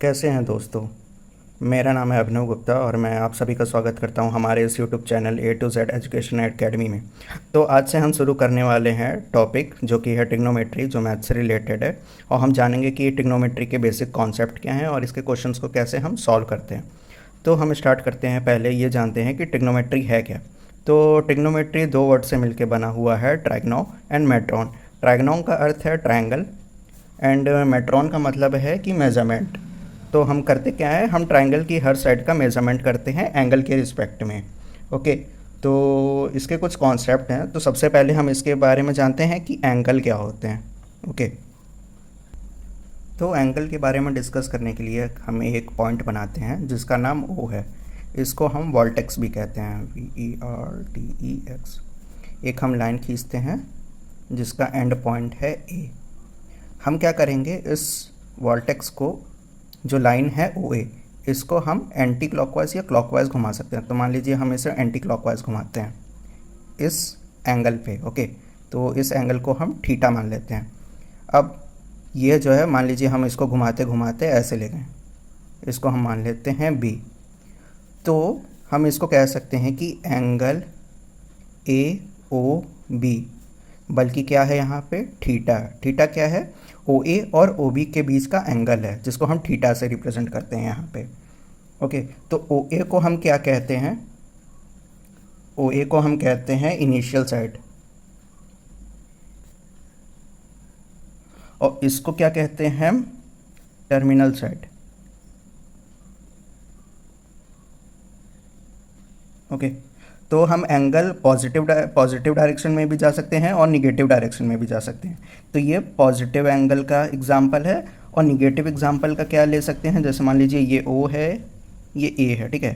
कैसे हैं दोस्तों। मेरा नाम है अभिनव गुप्ता और मैं आप सभी का स्वागत करता हूं हमारे इस YouTube channel A to Z education academy में। तो आज से हम शुरू करने वाले हैं टॉपिक जो कि है ट्रिग्नोमेट्री, जो मैथ से रिलेटेड है। और हम जानेंगे कि ट्रिग्नोमेट्री के बेसिक कॉन्सेप्ट क्या हैं और इसके क्वेश्चंस को कैसे हम सॉल्व करते हैं। तो हम स्टार्ट करते हैं। पहले ये जानते हैं कि ट्रिग्नोमेट्री है क्या। तो ट्रिग्नोमेट्री दो वर्ड से मिलकर बना हुआ है, ट्राइग्नो एंड मेट्रॉन। ट्राइग्नो का अर्थ है ट्रायंगल एंड मेट्रॉन का मतलब है कि मेजरमेंट। तो हम करते क्या है, हम ट्रायंगल की हर साइड का मेजरमेंट करते हैं एंगल के रिस्पेक्ट में। ओके, तो इसके कुछ कॉन्सेप्ट हैं। तो सबसे पहले हम इसके बारे में जानते हैं कि एंगल क्या होते हैं। ओके, तो एंगल के बारे में डिस्कस करने के लिए हम एक पॉइंट बनाते हैं जिसका नाम ओ है। इसको हम वॉल्टेक्स भी कहते हैं, VERTEX। एक हम लाइन खींचते हैं जिसका एंड पॉइंट है ए। हम क्या करेंगे, इस वॉल्टेक्स को, जो लाइन है OA, इसको हम एंटी क्लॉकवाइज या क्लॉकवाइज घुमा सकते हैं। तो मान लीजिए हम इसे एंटी क्लॉकवाइज घुमाते हैं इस एंगल पे। ओके, तो इस एंगल को हम थीटा मान लेते हैं। अब ये जो है, मान लीजिए हम इसको घुमाते घुमाते ऐसे ले गए, इसको हम मान लेते हैं B। तो हम इसको कह सकते हैं कि एंगल AOB, बल्कि क्या है यहाँ पे, थीटा। थीटा क्या है, OA और OB के बीच का एंगल है जिसको हम थीटा से रिप्रेजेंट करते हैं यहाँ पे। ओके, तो OA को हम क्या कहते हैं, OA को हम कहते हैं इनिशियल साइड, और इसको क्या कहते हैं हम, टर्मिनल साइड। ओके, तो हम एंगल पॉजिटिव डायरेक्शन में भी जा सकते हैं और निगेटिव डायरेक्शन में भी जा सकते हैं। तो ये पॉजिटिव एंगल का एग्जांपल है। और निगेटिव एग्जांपल का क्या ले सकते हैं, जैसे मान लीजिए ये O है, ये A है, ठीक है।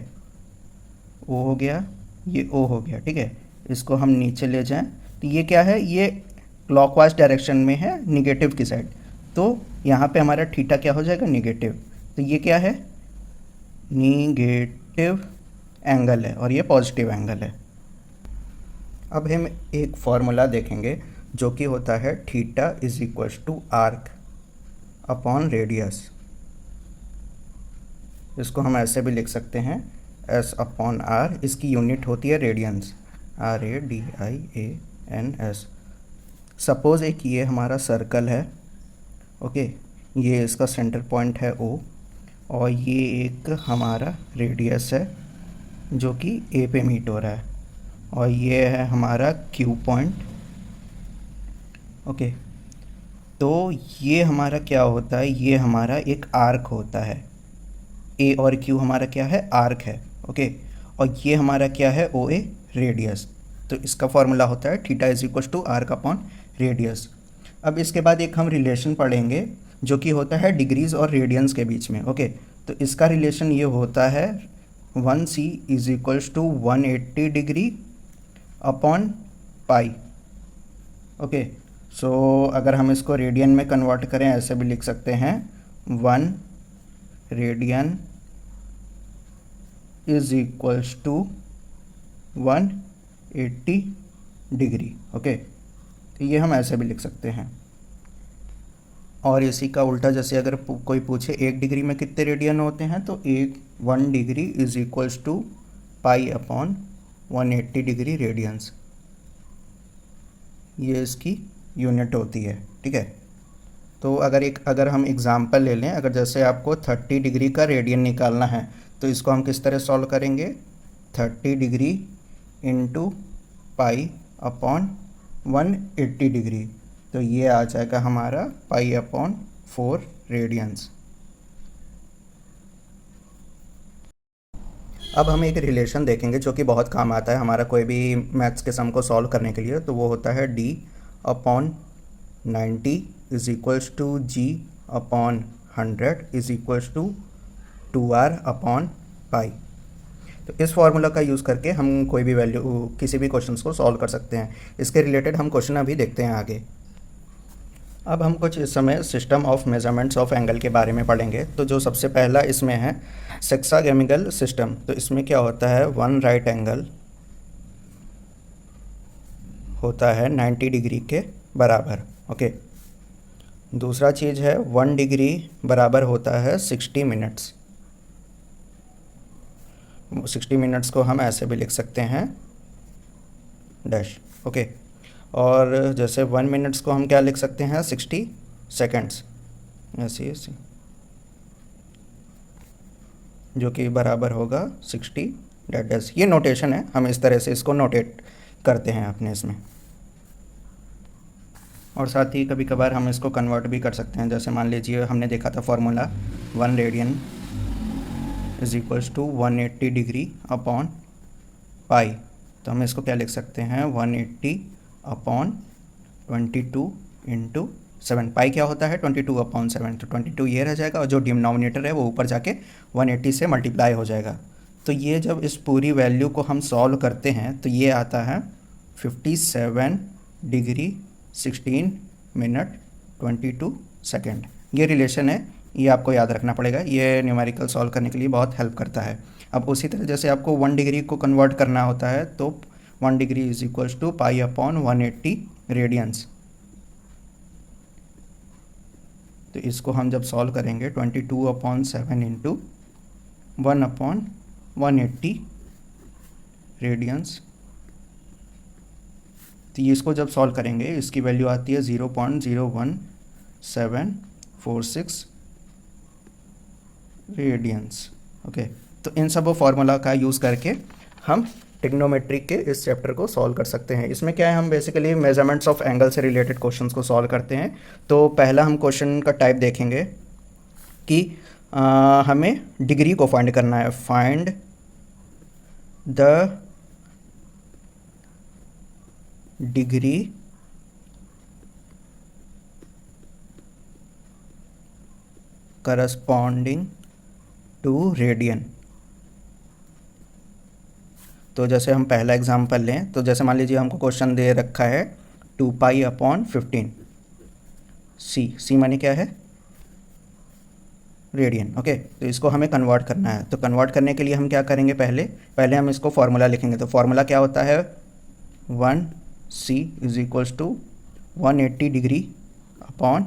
O हो गया, ये O हो गया, ठीक है। इसको हम नीचे ले जाएं तो ये क्या है, ये क्लॉकवाइज डायरेक्शन में है, निगेटिव की साइड। तो यहाँ पे हमारा थीटा क्या हो जाएगा, निगेटिव। तो ये क्या है, निगेटिव एंगल है और ये पॉजिटिव एंगल है। अब हम एक फॉर्मूला देखेंगे जो कि होता है theta is equal to arc upon radius. इसको हम ऐसे भी लिख सकते हैं, S अपॉन R। इसकी यूनिट होती है रेडियंस, RADIANS। सपोज़ एक ये हमारा सर्कल है। ओके, ये इसका सेंटर पॉइंट है O, और ये एक हमारा रेडियस है जो कि A पे मीट हो रहा है, और ये है हमारा Q पॉइंट। ओके, तो ये हमारा क्या होता है, ये हमारा एक आर्क होता है। A और Q हमारा क्या है, आर्क है। ओके, और ये हमारा क्या है, OA, रेडियस। तो इसका फॉर्मूला होता है theta is equal to arc upon radius. अब इसके बाद एक हम रिलेशन पढ़ेंगे जो कि होता है डिग्रीज और रेडियंस के बीच में। ओके, तो इसका रिलेशन ये होता है 1C is equals to 180 degree upon pi. Okay, so अगर हम इसको रेडियन में कन्वर्ट करें, ऐसे भी लिख सकते हैं, 1 radian is equals to 180 degree. Okay, तो ये हम ऐसे भी लिख सकते हैं। और इसी का उल्टा, जैसे अगर कोई पूछे 1 डिग्री में कितने रेडियन होते हैं, तो 1 degree is equals to pi upon 180 degree radians. ये इसकी यूनिट होती है, ठीक है। तो अगर हम एग्जांपल ले लें, अगर जैसे आपको 30 डिग्री का रेडियन निकालना है, तो इसको हम किस तरह सॉल्व करेंगे, 30 degree into pi upon 180 degree. तो ये आ जाएगा हमारा पाई अपॉन 4 रेडियंस। अब हम एक रिलेशन देखेंगे जो कि बहुत काम आता है हमारा कोई भी मैथ्स के सम को सॉल्व करने के लिए। तो वो होता है D upon 90 is equals to G upon 100 is equals to 2R upon pi. तो इस फार्मूला का यूज़ करके हम कोई भी वैल्यू, किसी भी क्वेश्चन को सॉल्व कर सकते हैं। इसके रिलेटेड हम क्वेश्चन अभी देखते हैं आगे। अब हम कुछ इस समय system of measurements of angle के बारे में पढ़ेंगे। तो जो सबसे पहला इसमें है सेक्सागेमिकल सिस्टम। तो इसमें क्या होता है, 1 राइट एंगल होता है 90 डिग्री के बराबर। ओके, दूसरा चीज़ है 1 डिग्री बराबर होता है 60 मिनट्स। 60 मिनट्स को हम ऐसे भी लिख सकते हैं डैश, ओके। और जैसे 1 मिनट्स को हम क्या लिख सकते हैं 60 सेकेंड्स, ऐसे ऐसे, जो कि बराबर होगा 60 डैश। ये नोटेशन है, हम इस तरह से इसको नोटेट करते हैं अपने इसमें। और साथ ही कभी कभार हम इसको कन्वर्ट भी कर सकते हैं। जैसे मान लीजिए हमने देखा था formula 1 radian is equals to 180 degree upon pi. तो हम इसको क्या लिख सकते हैं 180 अपॉन 22 इंटू 7। पाई क्या होता है 22 अपॉन 7, तो 22 ये रह जाएगा और जो डिनोमिनेटर है वो ऊपर जाके 180 से मल्टीप्लाई हो जाएगा। तो ये जब इस पूरी वैल्यू को हम सॉल्व करते हैं तो ये आता है 57 डिग्री 16 मिनट 22 सेकेंड। ये रिलेशन है, ये आपको याद रखना पड़ेगा, ये न्यूमेरिकल सॉल्व करने के लिए बहुत हेल्प करता है। अब उसी तरह जैसे आपको 1 डिग्री को कन्वर्ट करना होता है तो 1 degree is equals to pi upon 180 radians. तो इसको हम जब सॉल्व करेंगे 22 अपॉन 7 इंटू 1 अपॉन 180 रेडियंस। तो ये इसको जब सॉल्व करेंगे इसकी वैल्यू आती है 0.01746 रेडियंस, ओके। तो इन सब फार्मूला का यूज़ करके हम ट्रिग्नोमेट्री के इस चैप्टर को सॉल्व कर सकते हैं। इसमें क्या है, हम बेसिकली मेजरमेंट्स ऑफ एंगल से रिलेटेड क्वेश्चंस को सॉल्व करते हैं। तो पहला हम क्वेश्चन का टाइप देखेंगे कि हमें डिग्री को फाइंड करना है। Find the degree corresponding to radian. तो जैसे हम पहला एग्जांपल लें, तो जैसे मान लीजिए हमको क्वेश्चन दे रखा है 2 पाई अपॉन 15 सी माने क्या है रेडियन, ओके। तो इसको हमें कन्वर्ट करना है। तो कन्वर्ट करने के लिए हम क्या करेंगे, पहले हम इसको फार्मूला लिखेंगे। तो फार्मूला क्या होता है 1 C is equals to 180 degree upon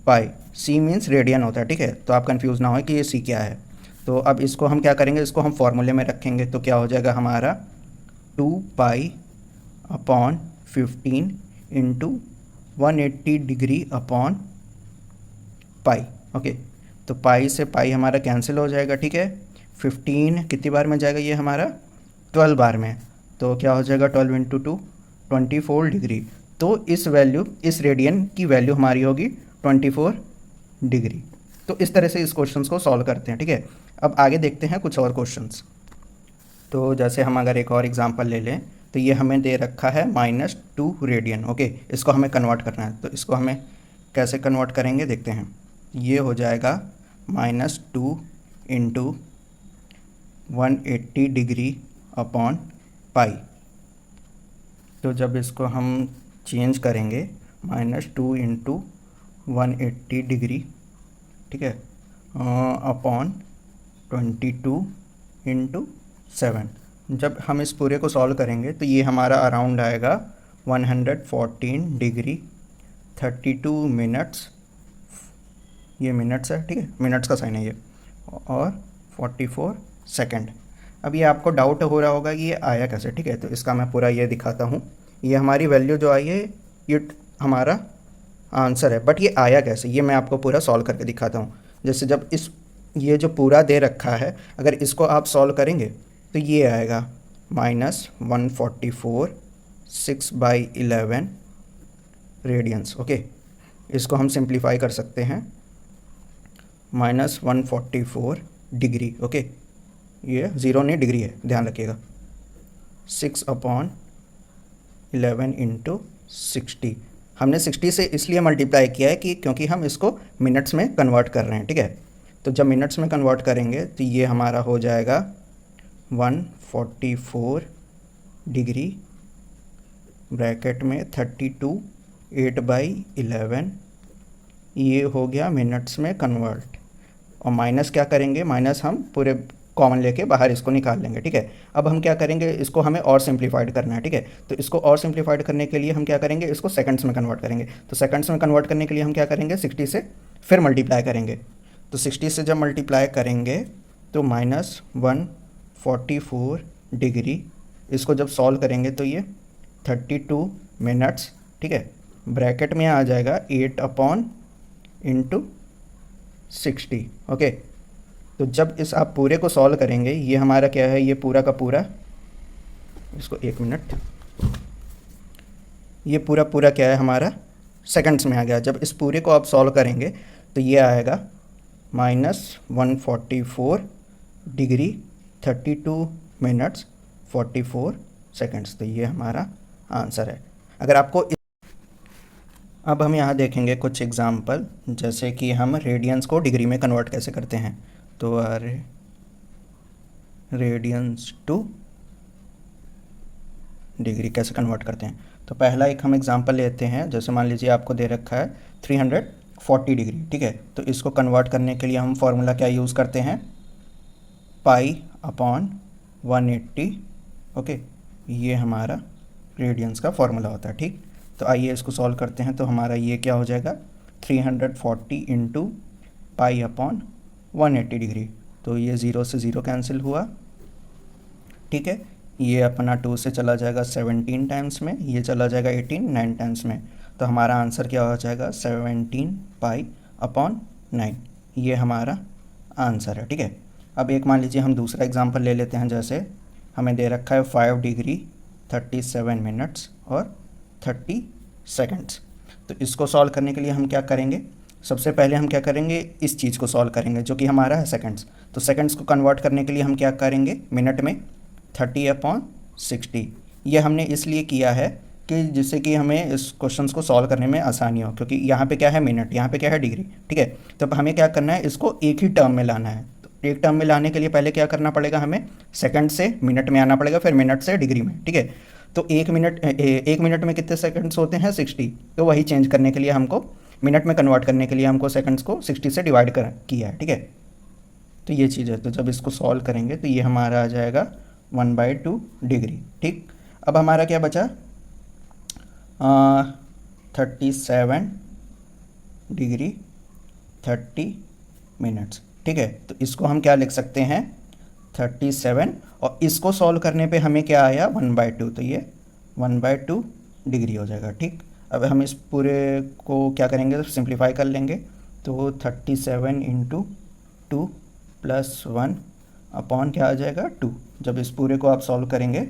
pi. C means radian होता है, ठीक है। तो आप कंफ्यूज ना हो कि ये सी क्या है। तो अब इसको हम क्या करेंगे, इसको हम फार्मूले में रखेंगे। तो क्या हो जाएगा हमारा 2 pi upon 15 into 180 degree upon pi, okay. तो पाई से पाई हमारा कैंसिल हो जाएगा, ठीक है। 15 कितनी बार में जाएगा, ये हमारा 12 बार में। तो क्या हो जाएगा 12 इंटू 2 24 डिग्री। तो इस रेडियन की वैल्यू हमारी होगी 24 डिग्री। तो इस तरह से इस क्वेश्चंस को सॉल्व करते हैं, ठीक है। अब आगे देखते हैं कुछ और क्वेश्चंस। तो जैसे हम अगर एक और एग्जांपल ले लें, तो ये हमें दे रखा है -2 रेडियन, ओके। इसको हमें कन्वर्ट करना है। तो इसको हमें कैसे कन्वर्ट करेंगे देखते हैं। ये हो जाएगा -2 इंटू 180 डिग्री अपॉन पाई। तो जब इसको हम चेंज करेंगे -2 इंटू 180 डिग्री, ठीक है, अपॉन 22 इंटू 7। जब हम इस पूरे को सॉल्व करेंगे तो ये हमारा अराउंड आएगा 114 डिग्री 32 मिनट्स, ये मिनट्स है, ठीक है, मिनट्स का साइन है ये, और 44 सेकेंड। अब ये आपको डाउट हो रहा होगा कि ये आया कैसे, ठीक है। तो इसका मैं पूरा ये दिखाता हूँ। ये हमारी वैल्यू जो आई है ये हमारा आंसर है, बट ये आया कैसे ये मैं आपको पूरा सॉल्व करके दिखाता हूँ। जैसे जब ये जो पूरा दे रखा है, अगर इसको आप सॉल्व करेंगे तो ये आएगा -144 6/11 रेडियंस, ओके। इसको हम सिंप्लीफाई कर सकते हैं -144 डिग्री, ओके। ये 0 नहीं डिग्री है, ध्यान रखिएगा। 6/11 इंटू 60। हमने 60 से इसलिए मल्टीप्लाई किया है कि क्योंकि हम इसको मिनट्स में कन्वर्ट कर रहे हैं, ठीक है। तो जब मिनट्स में कन्वर्ट करेंगे तो ये हमारा हो जाएगा 144 डिग्री ब्रैकेट में 32 8/11, ये हो गया मिनट्स में कन्वर्ट। और माइनस क्या करेंगे, माइनस हम पूरे कॉमन लेके बाहर इसको निकाल लेंगे, ठीक है। अब हम क्या करेंगे, इसको हमें और सिंप्लीफाइड करना है, ठीक है। तो इसको और सिंप्लीफाइड करने के लिए हम क्या करेंगे, इसको सेकंड्स में कन्वर्ट करेंगे। तो सेकंड्स में कन्वर्ट करने के लिए हम क्या करेंगे, 60 से फिर मल्टीप्लाई करेंगे। तो 60 से जब मल्टीप्लाई करेंगे तो -144 डिग्री, इसको जब सॉल्व करेंगे तो ये 32 मिनट्स, ठीक है। ब्रैकेट में आ जाएगा 8/60, ओके। तो जब इस आप पूरे को सॉल्व करेंगे, ये हमारा क्या है, ये पूरा का पूरा, इसको 1 मिनट, ये पूरा पूरा क्या है हमारा सेकंड्स में आ गया। जब इस पूरे को आप सॉल्व करेंगे तो ये आएगा -144 डिग्री 32 मिनट्स 44 सेकंड्स। तो ये हमारा आंसर है। अगर आपको अब हम यहाँ देखेंगे कुछ एग्जाम्पल, जैसे कि हम रेडियंस को डिग्री में कन्वर्ट कैसे करते हैं। तो रेडियंस टू डिग्री कैसे कन्वर्ट करते हैं। तो पहला एक हम एग्जांपल लेते हैं, जैसे मान लीजिए आपको दे रखा है 340 डिग्री, ठीक है। तो इसको कन्वर्ट करने के लिए हम फॉर्मूला क्या यूज़ करते हैं, π/180, ओके। ये हमारा रेडियंस का फॉर्मूला होता है, ठीक। तो आइए इसको सॉल्व करते हैं। तो हमारा ये क्या हो जाएगा, 340 इंटू π/180 डिग्री। तो ये 0 से 0 कैंसिल हुआ, ठीक है। ये अपना 2 से चला जाएगा 17 टाइम्स में, ये चला जाएगा 18 9 टाइम्स में। तो हमारा आंसर क्या हो जाएगा, 17 π/9। ये हमारा आंसर है, ठीक है। अब एक मान लीजिए हम दूसरा एग्जांपल ले लेते हैं, जैसे हमें दे रखा है 5 डिग्री 37 मिनट्स और 30 सेकंड्स। तो इसको सॉल्व करने के लिए हम क्या करेंगे, सबसे पहले हम क्या करेंगे, इस चीज़ को सॉल्व करेंगे जो कि हमारा है सेकंड्स। तो सेकंड्स को कन्वर्ट करने के लिए हम क्या करेंगे, मिनट में 30/60। ये हमने इसलिए किया है कि जिससे कि हमें इस क्वेश्चन को सॉल्व करने में आसानी हो, क्योंकि यहाँ पे क्या है मिनट, यहाँ पे क्या है डिग्री, ठीक है। तो हमें क्या करना है, इसको एक ही टर्म में लाना है। तो एक टर्म में लाने के लिए पहले क्या करना पड़ेगा, हमें सेकंड से मिनट में आना पड़ेगा, फिर मिनट से डिग्री में, ठीक है। तो एक मिनट में कितने सेकंड्स होते हैं, 60। तो वही चेंज करने के लिए हमको मिनट में कन्वर्ट करने के लिए हमको सेकंड्स को 60 से डिवाइड किया है, ठीक है। तो ये चीज़ है। तो जब इसको सॉल्व करेंगे तो ये हमारा आ जाएगा 1/2 डिग्री, ठीक। अब हमारा क्या बचा, 37 डिग्री 30 मिनट्स, ठीक है। तो इसको हम क्या लिख सकते हैं, 37, और इसको सॉल्व करने पे हमें क्या आया 1/2। तो ये 1/2 डिग्री हो जाएगा, ठीक। अब हम इस पूरे को क्या करेंगे, सिंप्लीफाई कर लेंगे। तो 37 इंटू 2 + 1 अपॉन क्या आ जाएगा 2। जब इस पूरे को आप सॉल्व करेंगे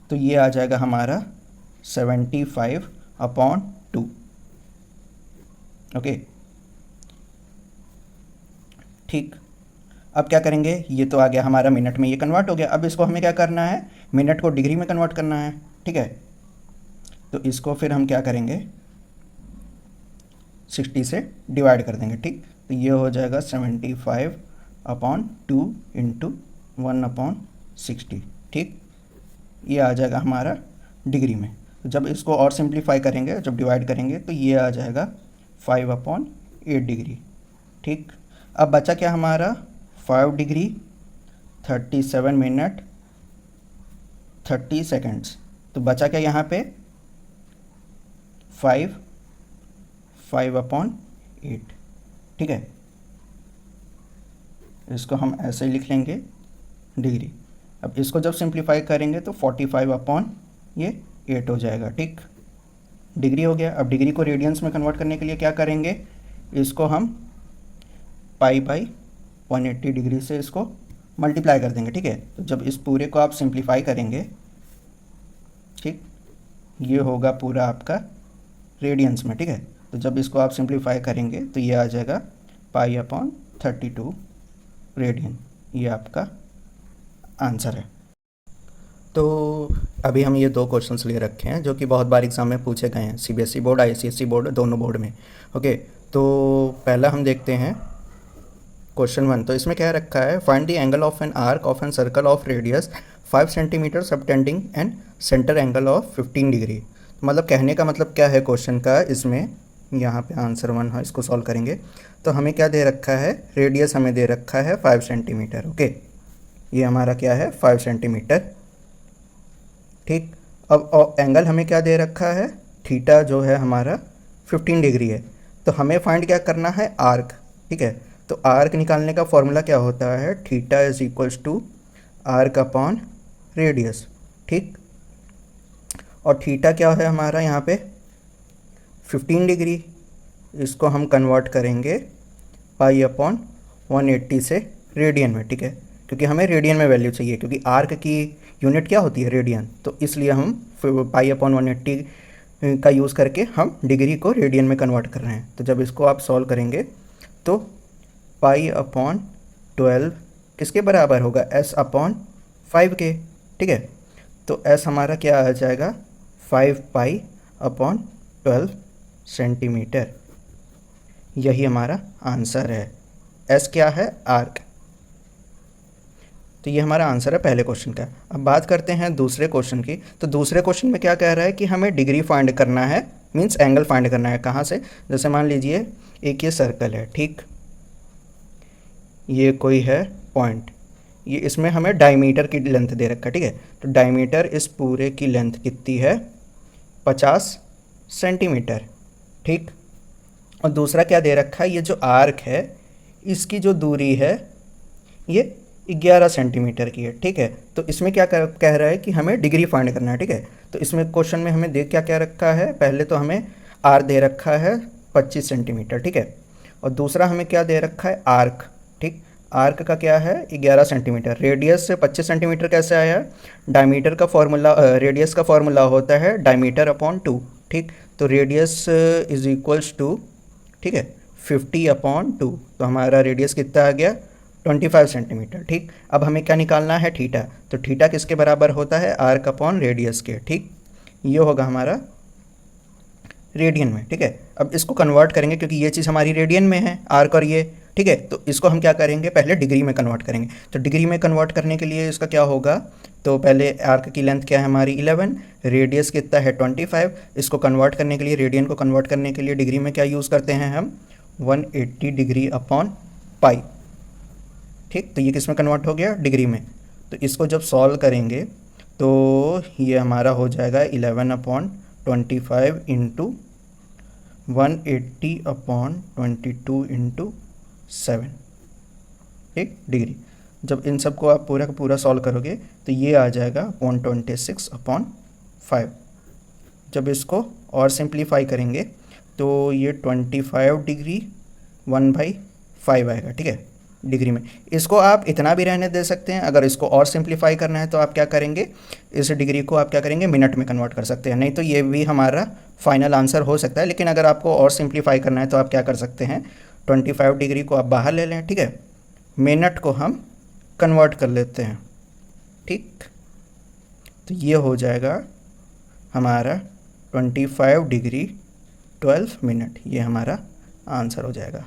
तो ये आ जाएगा हमारा 75/2, ओके, ठीक। अब क्या करेंगे, ये तो आ गया हमारा मिनट में, ये कन्वर्ट हो गया। अब इसको हमें क्या करना है, मिनट को डिग्री में कन्वर्ट करना है, ठीक है। तो इसको फिर हम क्या करेंगे, 60 से डिवाइड कर देंगे, ठीक। तो ये हो जाएगा 75/2 इंटू 1/60, ठीक। ये आ जाएगा हमारा डिग्री में। तो जब इसको और सिंप्लीफाई करेंगे, जब डिवाइड करेंगे तो ये आ जाएगा 5/8 डिग्री, ठीक। अब बचा क्या हमारा, 5 डिग्री 37 मिनट 30 सेकंड्स। तो बचा क्या यहाँ पे, 5/8, ठीक है। इसको हम ऐसे ही लिख लेंगे डिग्री। अब इसको जब सिंप्लीफाई करेंगे तो 45/8 हो जाएगा, ठीक। डिग्री हो गया। अब डिग्री को रेडियंस में कन्वर्ट करने के लिए क्या करेंगे, इसको हम π/180 डिग्री से इसको मल्टीप्लाई कर देंगे, ठीक है। तो जब इस पूरे को आप सिंप्लीफाई करेंगे, ठीक, ये होगा पूरा आपका रेडियंस में, ठीक है। तो जब इसको आप सिंप्लीफाई करेंगे तो ये आ जाएगा π/32 रेडियन। ये आपका आंसर है। तो अभी हम ये 2 क्वेश्चंस ले रखे हैं जो कि बहुत बार एग्जाम में पूछे गए हैं, सीबीएसई बोर्ड आईसीएसई बोर्ड दोनों बोर्ड में, ओके। तो पहला हम देखते हैं क्वेश्चन 1। तो इसमें क्या रखा है, find the angle of an arc of an circle of radius 5 centimetre subtending and centre angle of 15 degree. मतलब कहने का मतलब क्या है क्वेश्चन का, इसमें यहाँ पे आंसर 1 है, इसको सॉल्व करेंगे तो हमें क्या दे रखा है, रेडियस हमें दे रखा है 5 सेंटीमीटर, ओके। ये हमारा क्या है 5 सेंटीमीटर। ठीक, अब एंगल हमें क्या दे रखा है, थीटा जो है हमारा 15 डिग्री है। तो हमें फाइंड क्या करना है, आर्क। ठीक है, तो आर्क निकालने का फॉर्मूला क्या होता है, theta is equals to arc upon radius. ठीक, और थीटा क्या है हमारा यहाँ पे 15 डिग्री, इसको हम कन्वर्ट करेंगे पाई अपॉन 180 से रेडियन में। ठीक है, क्योंकि हमें रेडियन में वैल्यू चाहिए, क्योंकि आर्क की यूनिट क्या होती है, रेडियन। तो इसलिए हम पाई अपॉन 180 का यूज़ करके हम डिग्री को रेडियन में कन्वर्ट कर रहे हैं। तो जब इसको आप सॉल्व करेंगे तो पाई अपॉन 12 किसके बराबर होगा, एस अपॉन 5 के। ठीक है, तो एस हमारा क्या आ जाएगा 5 पाई अपॉन 12 सेंटीमीटर। यही हमारा आंसर है। एस क्या है, आर्क। तो ये हमारा आंसर है पहले क्वेश्चन का। अब बात करते हैं दूसरे क्वेश्चन की। तो दूसरे क्वेश्चन में क्या कह रहा है कि हमें डिग्री फाइंड करना है, मींस एंगल फाइंड करना है। कहाँ से, जैसे मान लीजिए एक ये सर्कल है, ठीक, ये कोई है पॉइंट, ये इसमें हमें डायमीटर की लेंथ दे रखा है। ठीक है, तो डायमीटर इस पूरे की लेंथ कितनी है, 50 सेंटीमीटर। ठीक, और दूसरा क्या दे रखा है, ये जो आर्क है इसकी जो दूरी है ये 11 सेंटीमीटर की है। ठीक है, तो इसमें क्या कह रहा है कि हमें डिग्री फाइंड करना है। ठीक है, तो इसमें क्वेश्चन में हमें देख क्या रखा है, पहले तो हमें आर दे रखा है 25 सेंटीमीटर। ठीक है, और दूसरा हमें क्या दे रखा है, आर्क। ठीक, आर्क का क्या है 11 सेंटीमीटर। रेडियस से 25 सेंटीमीटर कैसे आया, डायमीटर का फॉर्मूला, रेडियस का फॉर्मूला होता है डायमीटर अपॉन 2। ठीक, तो रेडियस इज इक्वल्स टू, ठीक है, 50 अपॉन 2, तो हमारा रेडियस कितना आ गया 25 सेंटीमीटर। ठीक, अब हमें क्या निकालना है, थीटा। तो थीटा किसके बराबर होता है, आर्क अपॉन रेडियस के। ठीक, ये होगा हमारा रेडियन में। ठीक है, अब इसको कन्वर्ट करेंगे क्योंकि ये चीज़ हमारी रेडियन में है, आर्क और ये। ठीक है, तो इसको हम क्या करेंगे, पहले डिग्री में कन्वर्ट करेंगे। तो डिग्री में कन्वर्ट करने के लिए इसका क्या होगा, तो पहले आर्क की लेंथ क्या है हमारी 11, रेडियस कितना है 25। इसको कन्वर्ट करने के लिए, रेडियन को कन्वर्ट करने के लिए डिग्री में क्या यूज़ करते हैं हम, 180 डिग्री अपॉन पाई। ठीक, तो ये किस में कन्वर्ट हो गया, डिग्री में। तो इसको जब सॉल्व करेंगे तो ये हमारा हो जाएगा 11 अपॉन 25 इंटू 180 अपॉन 22 इंटू 7। ठीक, डिग्री। जब इन सब को आप पूरा का पूरा सॉल्व करोगे तो ये आ जाएगा 126 अपॉन 5। जब इसको और सिंप्लीफाई करेंगे तो ये 25 डिग्री 1/5 आएगा। ठीक है, डिग्री में। इसको आप इतना भी रहने दे सकते हैं। अगर इसको और सिंप्लीफाई करना है तो आप क्या करेंगे, इस डिग्री को आप क्या करेंगे, मिनट में कन्वर्ट कर सकते हैं। नहीं तो ये भी हमारा फाइनल आंसर हो सकता है। लेकिन अगर आपको और सिंप्लीफाई करना है तो आप क्या कर सकते हैं, 25 डिग्री को आप बाहर ले लें। ठीक है, मिनट को हम कन्वर्ट कर लेते हैं। ठीक, तो ये हो जाएगा हमारा 25 डिग्री 12 मिनट, ये हमारा आंसर हो जाएगा।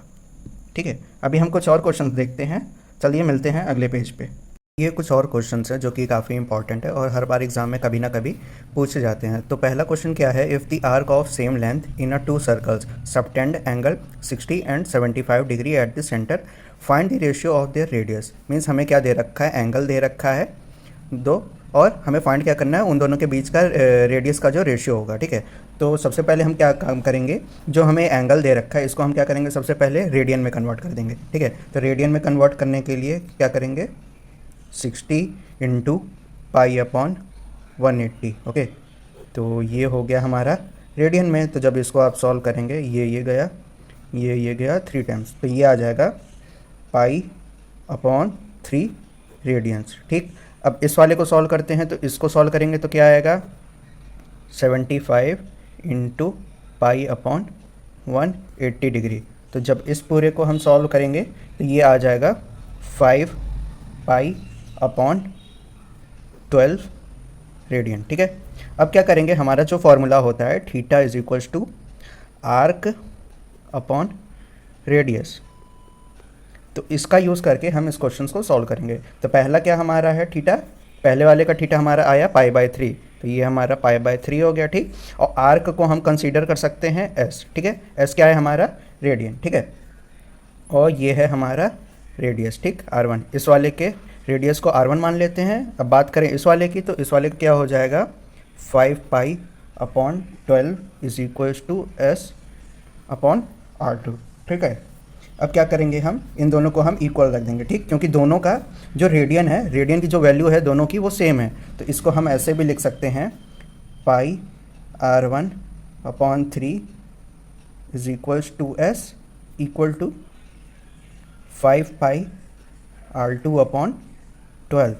ठीक है, अभी हम कुछ और क्वेश्चंस देखते हैं। चलिए मिलते हैं अगले पेज पे। ये कुछ और क्वेश्चंस हैं जो कि काफ़ी इंपॉर्टेंट है और हर बार एग्जाम में कभी ना कभी पूछे जाते हैं। तो पहला क्वेश्चन क्या है, if the arc of same length in a 2 circles subtend angle 60 and 75 degree at the centre, find the ratio of their radius. Means हमें क्या दे रखा है, एंगल दे रखा है 2, और हमें फाइंड क्या करना है, उन दोनों के बीच का रेडियस का जो रेशियो होगा। ठीक है, तो सबसे पहले हम क्या काम करेंगे, जो हमें एंगल दे रखा है इसको हम क्या करेंगे, सबसे पहले रेडियन में कन्वर्ट कर देंगे। ठीक है, तो रेडियन में कन्वर्ट करने के लिए क्या करेंगे, 60 इंटू पाई अपॉन 180। ओके, तो ये हो गया हमारा रेडियन में। तो जब इसको आप सॉल्व करेंगे, ये गया, ये गया 3 टाइम्स, तो ये आ जाएगा पाई अपॉन 3 रेडियंस। ठीक, अब इस वाले को सॉल्व करते हैं। तो इसको सॉल्व करेंगे तो क्या आएगा, 75 इंटू पाई अपॉन 180 डिग्री। तो जब इस पूरे को हम सॉल्व करेंगे तो ये आ जाएगा 5 पाई अपॉन 12 रेडियन। ठीक है, अब क्या करेंगे, हमारा जो फॉर्मूला होता है theta is equals to arc upon radius, तो इसका यूज़ करके हम इस क्वेश्चन को सॉल्व करेंगे। तो पहला क्या हमारा है, थीटा, पहले वाले का थीटा हमारा आया पाई/3, तो ये हमारा पाई/3 हो गया। ठीक, और आर्क को हम कंसीडर कर सकते हैं एस। ठीक है, एस क्या है हमारा, रेडियन। ठीक है, और ये है हमारा रेडियस। ठीक, R1, इस वाले के रेडियस को R1 मान लेते हैं। अब बात करें इस वाले की, तो इस वाले का क्या हो जाएगा 5π/12 इज इक्वल्स टू S/R2। ठीक है, अब क्या करेंगे, हम इन दोनों को हम इक्वल रख देंगे, ठीक, क्योंकि दोनों का जो रेडियन है, रेडियन की जो वैल्यू है दोनों की वो सेम है। तो इसको हम ऐसे भी लिख सकते हैं πr1/3 is equals to S equal to 5πr2/12,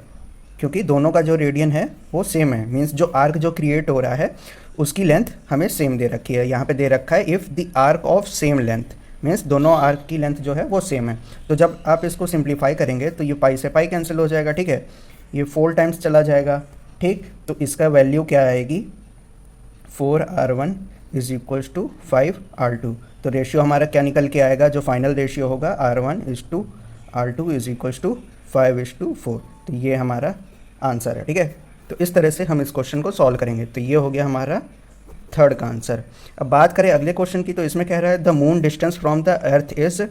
क्योंकि दोनों का जो रेडियन है वो सेम है। मीन्स जो आर्क जो क्रिएट हो रहा है उसकी लेंथ हमें सेम दे रखी है। यहाँ पे दे रखा है if the arc of same length, means दोनों आर्क की लेंथ जो है वो सेम है। तो जब आप इसको सिंप्लीफाई करेंगे तो ये पाई से पाई कैंसिल हो जाएगा, ठीक है, ये 4 टाइम्स चला जाएगा, ठीक। तो इसका वैल्यू क्या आएगी 4r1 is equals to 5r2। तो रेशियो हमारा क्या निकल के आएगा, जो फाइनल रेशियो होगा r1:r2 इज इक्वल्स टू 5:4। तो ये हमारा आंसर है, ठीक है। तो इस तरह से हम इस क्वेश्चन को सॉल्व करेंगे। तो ये हो गया हमारा थर्ड का आंसर। अब बात करें अगले क्वेश्चन की, तो इसमें कह रहा है the moon distance from the earth is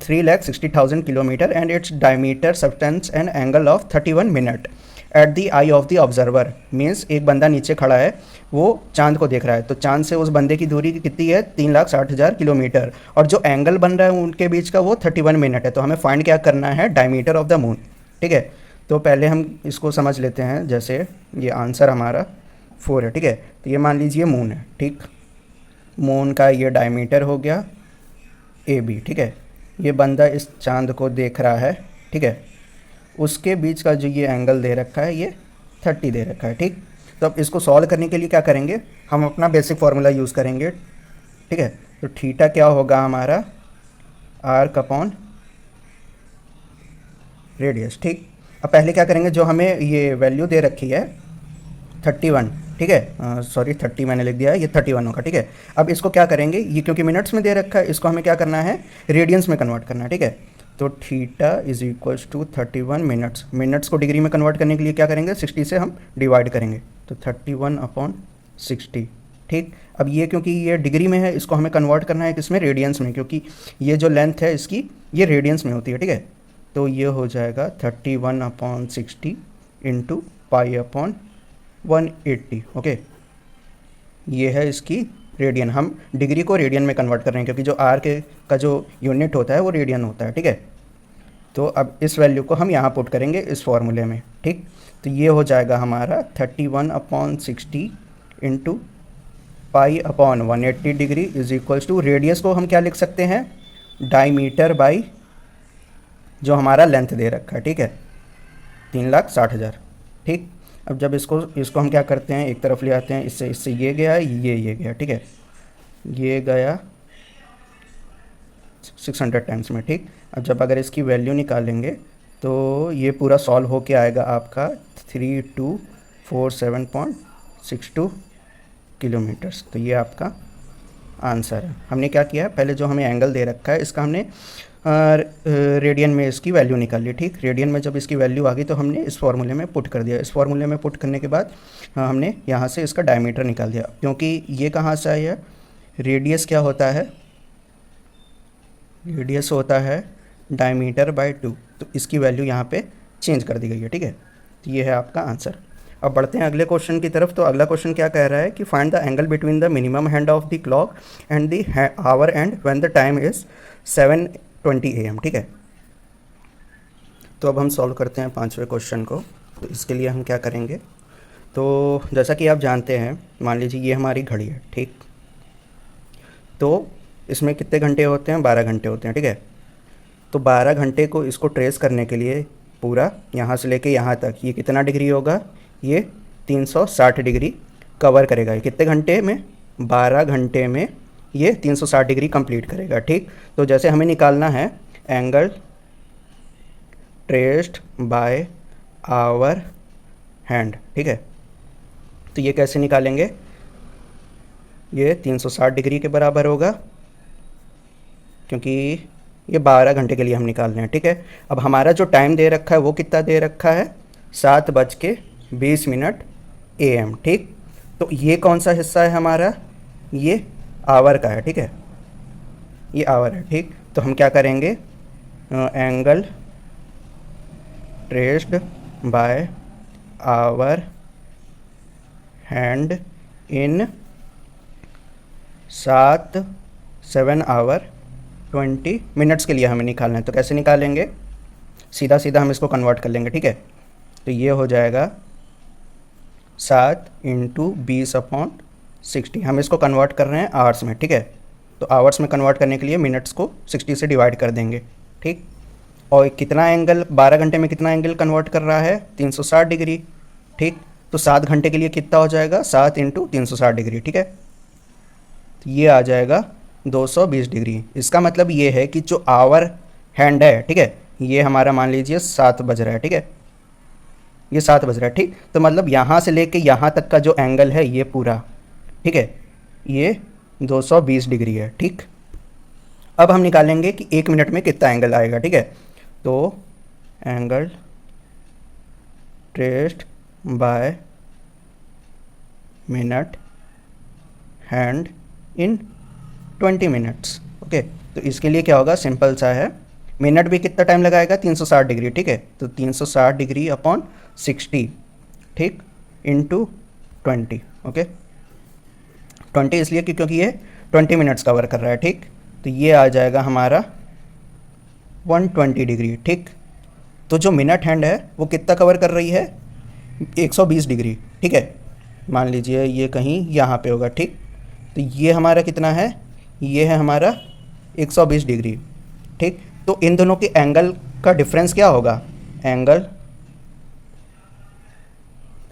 3,60,000 kilometre and its diameter substance an angle of 31 minute at the I of the observer. Means एक बंदा नीचे खड़ा है, वो चांद को देख रहा है, तो चांद से उस बंदे की दूरी कितनी है 3,60,000 किलोमीटर, और जो एंगल बन रहा है उनके बीच का वो 31 मिनट है। तो हमें फाइंड क्या करना है, डायमीटर ऑफ द मून, ठीक है। तो पहले हम इसको समझ लेते हैं, जैसे ये आंसर हमारा 4 है, ठीक है। तो ये मान लीजिए मून है, ठीक, मून का ये डायमीटर हो गया AB, ठीक है। ये बंदा इस चांद को देख रहा है, ठीक है, उसके बीच का जो ये एंगल दे रखा है ये 30 दे रखा है, ठीक। तो अब इसको सॉल्व करने के लिए क्या करेंगे, हम अपना बेसिक फार्मूला यूज़ करेंगे, ठीक है। तो थीटा क्या होगा हमारा आर्क/रेडियस, ठीक। अब पहले क्या करेंगे, जो हमें ये वैल्यू दे रखी है 31, ठीक है, सॉरी 30 मैंने लिख दिया है, ये 31 होगा, ठीक है। अब इसको क्या करेंगे, ये क्योंकि मिनट्स में दे रखा है, इसको हमें क्या करना है, रेडियंस में कन्वर्ट करना है, ठीक है। तो theta is equals to 31 minutes, minutes को डिग्री में कन्वर्ट करने के लिए क्या करेंगे, 60 से हम डिवाइड करेंगे, तो 31/60, ठीक। अब ये क्योंकि ये डिग्री में है, इसको हमें कन्वर्ट करना है किसमें, रेडियंस में, क्योंकि ये जो लेंथ है इसकी ये रेडियंस में होती है, ठीक है। तो ये हो जाएगा 31/60 इंटू π/180, ओके। ये है इसकी रेडियन, हम डिग्री को रेडियन में कन्वर्ट कर रहे हैं, क्योंकि जो आर के का जो यूनिट होता है वो रेडियन होता है, ठीक है। तो अब इस वैल्यू को हम यहाँ पुट करेंगे इस फॉर्मूले में, ठीक। तो ये हो जाएगा हमारा 31/60 into π/180 degree is equals to, radius को हम क्या लिख सकते हैं, डायमीटर बाई जो हमारा लेंथ दे रखा है, ठीक है, 3,60,000, ठीक। अब जब इसको हम क्या करते हैं, एक तरफ ले आते हैं, इससे ये गया, ये गया, ठीक है, ये गया 600 टाइम्स में, ठीक। अब जब अगर इसकी वैल्यू निकालेंगे तो ये पूरा सॉल्व होके आएगा आपका 3247.62 किलोमीटर्स। तो ये आपका आंसर है। हमने क्या किया, पहले जो हमें एंगल दे रखा है इसका हमने रेडियन में इसकी वैल्यू निकाल ली, ठीक। रेडियन में जब इसकी वैल्यू आ गई तो हमने इस फार्मूले में पुट कर दिया। इस फार्मूले में पुट करने के बाद हमने यहाँ से इसका डायमीटर निकाल दिया, क्योंकि ये कहाँ से आया, रेडियस क्या होता है, रेडियस होता है डायमीटर बाय 2, तो इसकी वैल्यू यहाँ पे चेंज कर दी गई है, ठीक है। तो ये है आपका आंसर। अब बढ़ते हैं अगले क्वेश्चन की तरफ। तो अगला क्वेश्चन क्या कह रहा है कि find the angle between the minimum hand of the clock and the our and when the time is 7:20 AM, ठीक है। तो अब हम सॉल्व करते हैं 5वें क्वेश्चन को। तो इसके लिए हम क्या करेंगे, तो जैसा कि आप जानते हैं, मान लीजिए ये हमारी घड़ी है, ठीक। तो इसमें कितने घंटे होते हैं, 12 घंटे होते हैं, ठीक है। तो 12 घंटे को इसको ट्रेस करने के लिए पूरा यहाँ से लेके यहाँ तक ये कितना डिग्री होगा, ये 360 डिग्री कवर करेगा। ये कितने घंटे में, 12 घंटे में ये 360 डिग्री कंप्लीट करेगा, ठीक। तो जैसे हमें निकालना है angle traced by hour hand, ठीक है। तो ये कैसे निकालेंगे, ये 360 डिग्री के बराबर होगा, क्योंकि ये 12 घंटे के लिए हम निकाल रहे हैं, ठीक है। अब हमारा जो टाइम दे रखा है वो कितना दे रखा है, 7:20 AM, ठीक। तो ये कौन सा हिस्सा है हमारा, ये आवर का है, ठीक है, ये आवर है, ठीक। तो हम क्या करेंगे, angle traced by hour hand in 7 hour 20 minutes के लिए हमें निकालना है। तो कैसे निकालेंगे, सीधा सीधा हम इसको कन्वर्ट कर लेंगे, ठीक है। तो ये हो जाएगा 7 × 20/60। हम इसको कन्वर्ट कर रहे हैं आवर्स में, ठीक है। तो आवर्स में कन्वर्ट करने के लिए मिनट्स को 60 से डिवाइड कर देंगे, ठीक। और कितना एंगल 12 घंटे में कितना एंगल कन्वर्ट कर रहा है, 360 डिग्री, ठीक। तो 7 घंटे के लिए कितना हो जाएगा, 7 × 360 डिग्री, ठीक है। तो ये आ जाएगा 220 डिग्री। इसका मतलब ये है कि जो आवर हैंड है, ठीक है, ये हमारा मान लीजिए 7 बज रहा है, ठीक है, ये 7 बज रहा है, ठीक। तो मतलब यहाँ से लेके यहाँ तक का जो एंगल है ये पूरा, ठीक है, ये 220 डिग्री है, ठीक। अब हम निकालेंगे कि 1 मिनट में कितना एंगल आएगा, ठीक है। तो angle traced by minute hand in 20 minutes, okay. तो इसके लिए क्या होगा, सिंपल सा है, मिनट भी कितना टाइम लगाएगा, 360 डिग्री, ठीक है। तो 360 डिग्री अपॉन 60, ठीक, इंटू 20, ओके। 20 इसलिए क्योंकि ये 20 मिनट्स कवर कर रहा है, ठीक। तो ये आ जाएगा हमारा 120 डिग्री, ठीक। तो जो मिनट हैंड है वो कितना कवर कर रही है, 120 डिग्री, ठीक है। मान लीजिए ये कहीं यहाँ पे होगा, ठीक। तो ये हमारा कितना है, ये है हमारा 120 डिग्री, ठीक। तो इन दोनों के एंगल का डिफरेंस क्या होगा, angle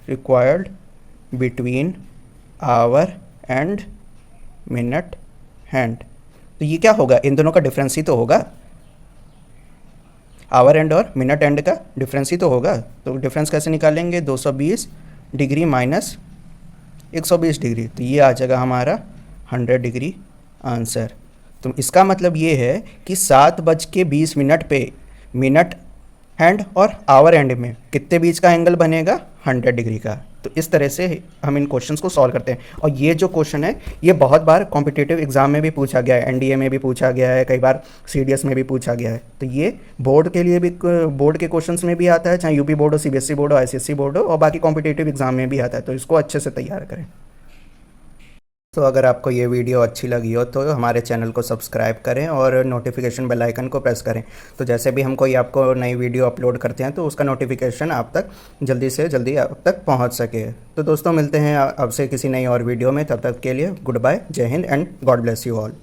required between our and minute hand. तो ये क्या होगा, इन दोनों का डिफरेंस ही तो होगा, आवर एंड और मिनट एंड का डिफरेंस ही तो होगा। तो डिफरेंस कैसे निकालेंगे, 220 डिग्री माइनस 120 डिग्री, तो ये आ जाएगा हमारा 100 डिग्री आंसर। तो इसका मतलब ये है कि 7:20 पे मिनट हैंड और आवर एंड में कितने बीच का एंगल बनेगा, 100 डिग्री का। तो इस तरह से हम इन क्वेश्चंस को सॉल्व करते हैं। और ये जो क्वेश्चन है ये बहुत बार कॉम्पिटिटिव एग्जाम में भी पूछा गया है, एनडीए में भी पूछा गया है, कई बार सीडीएस में भी पूछा गया है। तो ये बोर्ड के लिए भी, बोर्ड के क्वेश्चंस में भी आता है, चाहे यूपी बोर्ड हो, सीबीएसई बोर्ड हो, आईसीएसई बोर्ड हो, और बाकी कॉम्पिटिटिव एग्जाम में भी आता है। तो इसको अच्छे से तैयार करें। तो अगर आपको ये वीडियो अच्छी लगी हो तो हमारे चैनल को सब्सक्राइब करें और नोटिफिकेशन बेल आइकन को प्रेस करें। तो जैसे भी हम कोई आपको नई वीडियो अपलोड करते हैं तो उसका नोटिफिकेशन आप तक जल्दी से जल्दी आप तक पहुंच सके। तो दोस्तों मिलते हैं आपसे किसी नई और वीडियो में, तब तक के लिए गुड बाय, जय Hind and God bless you all.